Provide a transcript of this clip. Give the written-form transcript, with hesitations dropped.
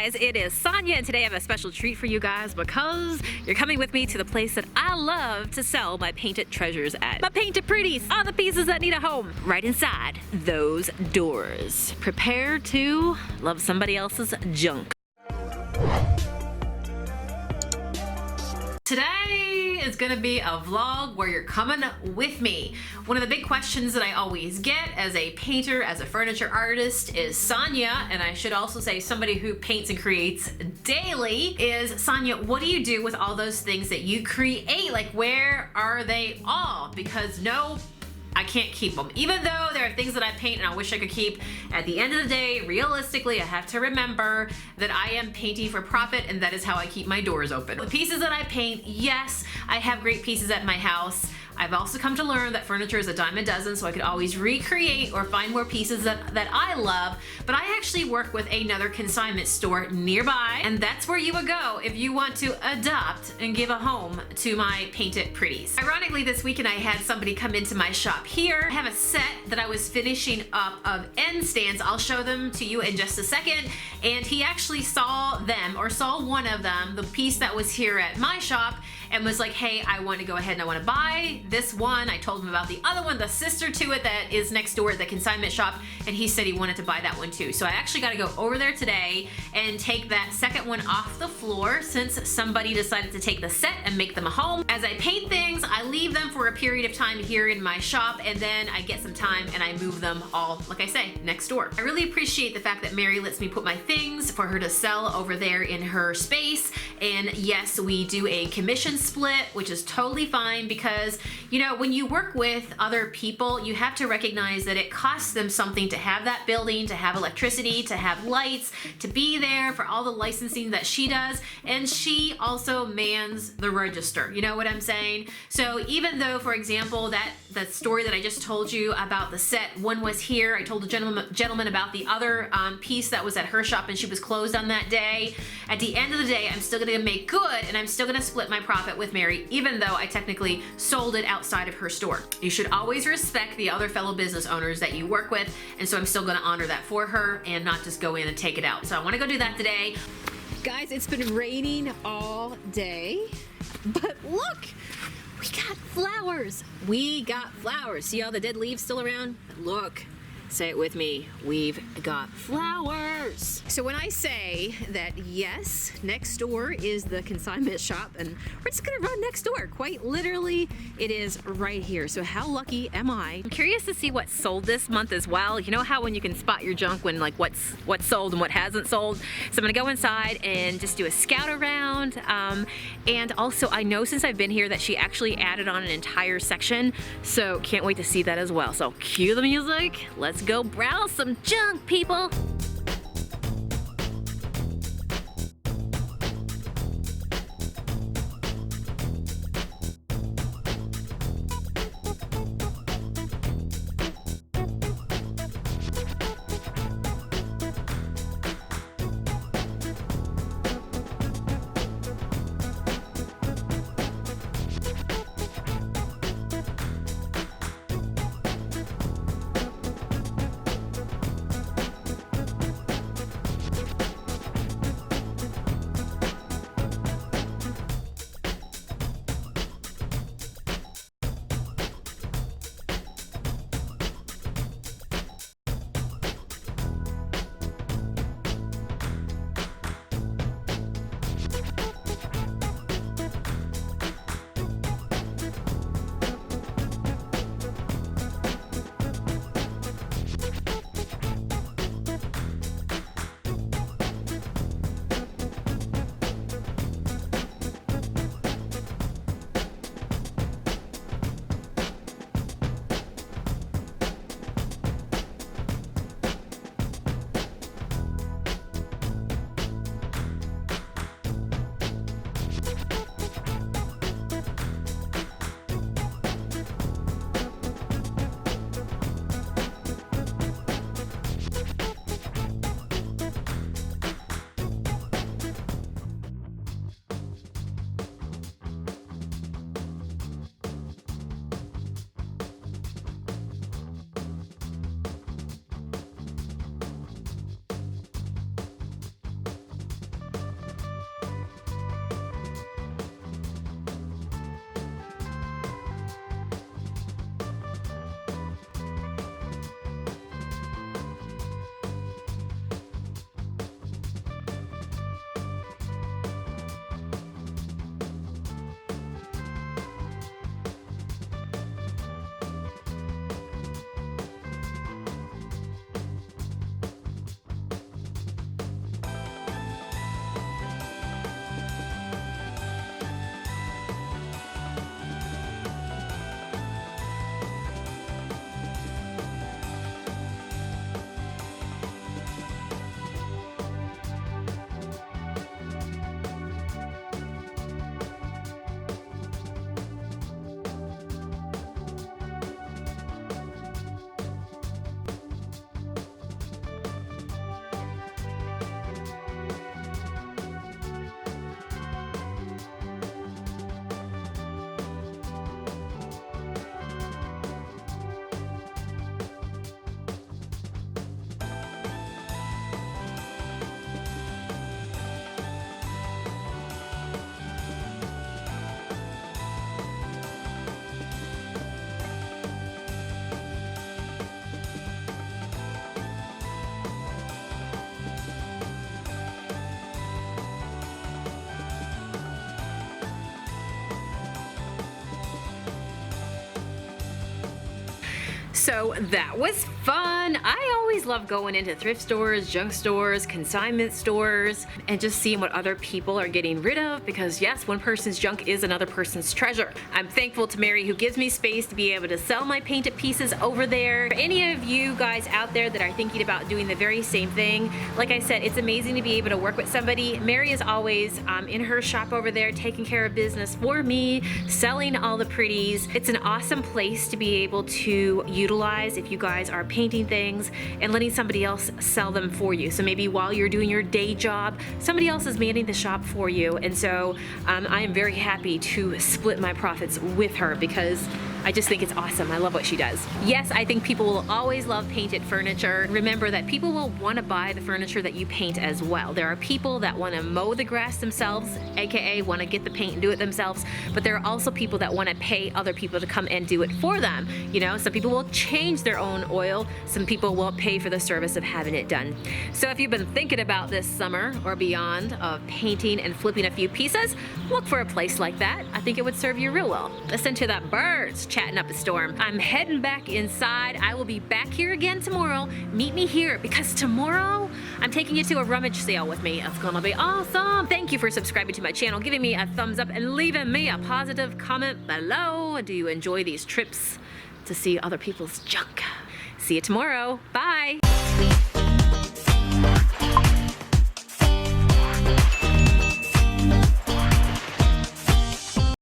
guys, it is Sonia, and today I have a special treat for you guys because you're coming with me to the place that I love to sell my painted treasures at. My painted pretties, all the pieces that need a home, right inside those doors. Prepare to love somebody else's junk. Today is gonna be a vlog where you're coming with me. One of the big questions that I always get as a painter, as a furniture artist is, Sonia, and I should also say somebody who paints and creates daily, is, Sonia, what do you do with all those things that you create? Like, where are they all? Because no, I can't keep them. Even though there are things that I paint and I wish I could keep, at the end of the day, realistically, I have to remember that I am painting for profit, and that is how I keep my doors open. The pieces that I paint, yes, I have great pieces at my house. I've also come to learn that furniture is a dime a dozen, so I could always recreate or find more pieces that I love. But I actually work with another consignment store nearby, and that's where you would go if you want to adopt and give a home to my painted pretties. Ironically, this weekend I had somebody come into my shop here. I have a set that I was finishing up of end stands. I'll show them to you in just a second. And he actually saw them, or saw one of them, the piece that was here at my shop, and was like, hey, I want to go ahead and I want to buy this one. I told him about the other one, the sister to it that is next door at the consignment shop, and he said he wanted to buy that one too. So I actually got to go over there today and take that second one off the floor since somebody decided to take the set and make them a home. As I paint things, I leave them for a period of time here in my shop, and then I get some time and I move them all, like I say, next door. I really appreciate the fact that Mary lets me put my things for her to sell over there in her space. And yes, we do a commission split, which is totally fine, because you know, when you work with other people, you have to recognize that it costs them something to have that building, to have electricity, to have lights, to be there for all the licensing that she does, and she also mans the register, you know what I'm saying? So even though, for example, that story that I just told you about the set, one was here, I told the gentleman about the other piece that was at her shop and she was closed on that day. At the end of the day, I'm still gonna make good, and I'm still gonna split my profit with Mary, even though I technically sold it outside of her store. You should always respect the other fellow business owners that you work with, and so I'm still gonna honor that for her and not just go in and take it out. So I wanna go do that today. Guys, it's been raining all day, but look, we got flowers. We got flowers. See all the dead leaves still around? Look. Say it with me, we've got flowers. So when I say that yes, next door is the consignment shop, and we're just gonna run next door, quite literally, it is right here. So how lucky am I? I'm curious to see what sold this month as well. You know how when you can spot your junk when like what's sold and what hasn't sold? So I'm gonna go inside and just do a scout around. And also I know since I've been here that she actually added on an entire section, so can't wait to see that as well. So cue the music, let's go browse some junk, people. So that was fun. I always love going into thrift stores, junk stores, consignment stores, and just seeing what other people are getting rid of, because yes, one person's junk is another person's treasure. I'm thankful to Mary who gives me space to be able to sell my painted pieces over there. For any of you guys out there that are thinking about doing the very same thing, like I said, it's amazing to be able to work with somebody. Mary is always in her shop over there taking care of business for me, selling all the pretties. It's an awesome place to be able to utilize if you guys are painting things and letting somebody else sell them for you. So maybe while you're doing your day job, somebody else is manning the shop for you. And so I am very happy to split my profits with her because I just think it's awesome. I love what she does. Yes, I think people will always love painted furniture. Remember that people will want to buy the furniture that you paint as well. There are people that want to mow the grass themselves, aka want to get the paint and do it themselves, but there are also people that want to pay other people to come and do it for them. You know, some people will change their own oil, some people won't pay for the service of having it done. So if you've been thinking about this summer or beyond of painting and flipping a few pieces, look for a place like that. I think it would serve you real well. Listen to that birds chatting up a storm. I'm heading back inside. I will be back here again tomorrow. Meet me here because tomorrow I'm taking you to a rummage sale with me. It's gonna be awesome. Thank you for subscribing to my channel, giving me a thumbs up, and leaving me a positive comment below. Do you enjoy these trips to see other people's junk? See you tomorrow. Bye.